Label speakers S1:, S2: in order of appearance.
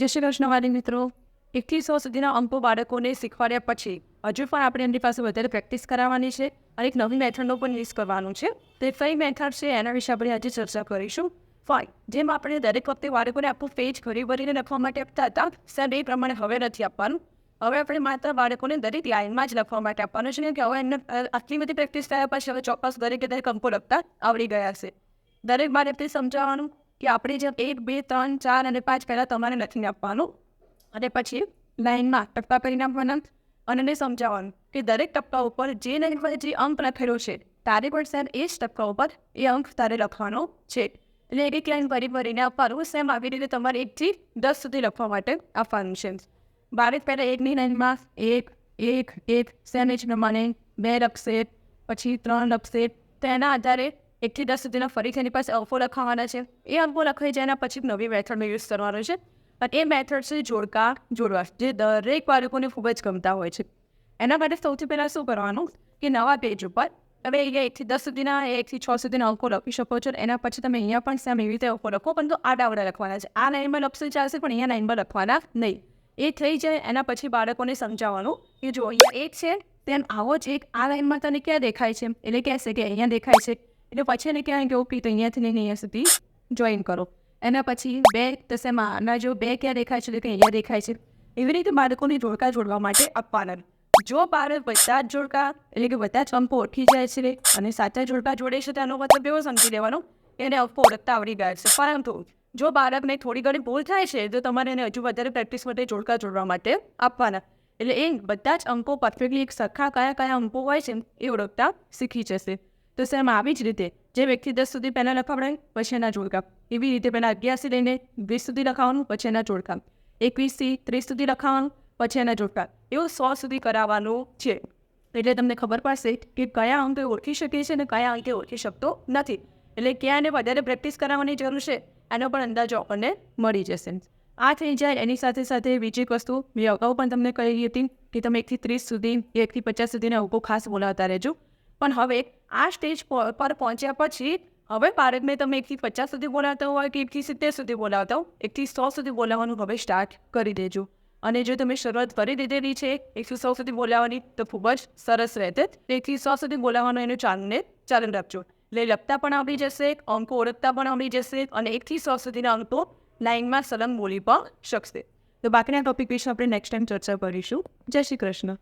S1: જય શ્રી કૃષ્ણ વાલી મિત્રો. 1 થી 100 સુધીના અંકો બાળકોને શીખવાડ્યા પછી હજુ પણ આપણે એમની પાસે વધારે પ્રેક્ટિસ કરાવવાની છે અને એક નવી મેથડનો પણ યુઝ કરવાનું છે. તે કઈ મેથડ છે એના વિશે આપણે આજે ચર્ચા કરીશું. ફાઇન. જેમ આપણે દરેક વખતે બાળકોને આખું પેજ ભરીને લખવા માટે આપતા હતા, સેમ એ પ્રમાણે હવે નથી આપવાનું. હવે આપણે માત્ર બાળકોને દરેક લાઇનમાં જ લખવા માટે આપવાનું છે, કે હવે એમને આટલી બધી પ્રેક્ટિસ થયા પછી હવે ચોક્કસ દરેક અંકો લખતા આવડી ગયા છે. દરેક બાળકને સમજાવવાનું કે આપણે જેમ 1, 2, 3, 4 અને 5 પહેલાં તમારે લખીને આપવાનું અને પછી લાઇનમાં ટપકા કરીને આપવાના અને એને સમજાવવાનું કે દરેક ટપકા ઉપર જે લાઇન પર જે અંક લખેલો છે તારે પણ સેમ એ જ ટપકા ઉપર એ અંક તારે લખવાનો છે. એટલે એક લાઇન ભરીને આપવાનું. સેમ આવી રીતે તમારે 1 થી 10 સુધી લખવા માટે આપવાનું છે. બાળક પહેલાં 1ની લાઇનમાં 1 સેમ એ જ પ્રમાણે 2 લખશે, પછી 3 લખશે. તો એના આધારે 1 થી 10 સુધીના ફરીથી એની પાસે અંકો લખવાના છે. એ અંકો લખાઈ જાય એના પછી નવી મેથડનો યુઝ કરવાનો છે. અને એ મેથડ છે જોડવા, જે દરેક બાળકોને ખૂબ જ ગમતા હોય છે. એના માટે સૌથી પહેલાં શું કરવાનું કે નવા પેજ ઉપર તમે અહીંયા 1 થી 10 સુધીના 1 થી 6 સુધીના અંકો લખી શકો છો. એના પછી તમે અહીંયા પણ સેમ એવી રીતે અંકો લખો, પરંતુ આડાવડા લખવાના છે. આ લાઇનમાં લખશે ચાલશે, પણ અહીંયા લાઇનમાં લખવાના નહીં. એ થઈ જાય એના પછી બાળકોને સમજાવવાનું કે જો અહીંયા 1 છે, તેમ આવો જ 1 આ લાઇનમાં તને ક્યાં દેખાય છે, એટલે કહેશે કે અહીંયા દેખાય છે. એટલે પછી એને ક્યાં કેવું કે અહીંયાથી લઈને અહીંયા સુધી જોઈન કરો. એના પછી 2 તો શેમાં આના જો 2 ક્યાં દેખાય છે, એટલે કે અહીંયા દેખાય છે. એવી રીતે બાળકોને જોડકા જોડવા માટે આપવાના. જો બાળક બધા જ જોડકા એટલે કે બધા જ અંકો ઓળખી જાય છે અને સાચા જોડકા જોડે છે, તેનો મતલબ એવો સમજી લેવાનો કે એને અંકો ઓળખતા આવડી ગયા છે. પરંતુ જો બાળકને થોડી ઘણી ભૂલ થાય છે તો તમારે એને હજુ વધારે પ્રેક્ટિસ માટે જોડકા જોડવા માટે આપવાના. એટલે એ બધા જ અંકો પરફેક્ટલી એક સરખા કયા અંકો હોય છે એ ઓળખતા શીખી જશે. તો સેમ આવી જ રીતે જેમ 1 થી 10 સુધી પહેલાં લખાવડાય પછી એના જોડકા, એવી રીતે પહેલાં 11 થી લઈને 20 સુધી લખાવવાનું, પછી એના જોડકા, 21 થી 30 સુધી લખાવવાનું, પછી એના જોડકા, એવું 100 સુધી કરાવવાનું છે. એટલે તમને ખબર પડશે કે કયા અંકે ઓળખી શકે છે અને કયા અંકે ઓળખી શકતો નથી. એટલે ક્યાં એને વધારે પ્રેક્ટિસ કરાવવાની જરૂર છે એનો પણ અંદાજો આપણને મળી જશે. આ થઈ જાય એની સાથે સાથે બીજી એક વસ્તુ મેં અગાઉ પણ તમને કહી હતી કે તમે 1 થી 30 સુધી 1 થી 50 સુધીના અંકો ખાસ બોલાવતા રહેજો. પણ હવે આ સ્ટેજ પર પહોંચ્યા પછી હવે બાળકને તમે 1 થી 50 સુધી બોલાવતા હોય કે 1 થી 70 સુધી બોલાવતા હો, 1 થી 100 સુધી બોલાવવાનું હવે સ્ટાર્ટ કરી દેજો. અને જો તમે શરૂઆત કરી દીધેલી છે 1 થી 100 સુધી બોલાવવાની તો ખૂબ જ સરસ રહેશે. 1 થી 100 સુધી બોલાવવાનું એનું ચાલુ રાખજો. એટલે લખતા પણ આવડી જશે, અંકો ઓળખતા પણ આવડી જશે અને 1 થી 100 સુધીના અંકો લાઇનમાં સલંગ બોલી પણ શકશે. તો બાકીના ટોપિક વિશે આપણે નેક્સ્ટ ટાઈમ ચર્ચા કરીશું. જય શ્રી કૃષ્ણ.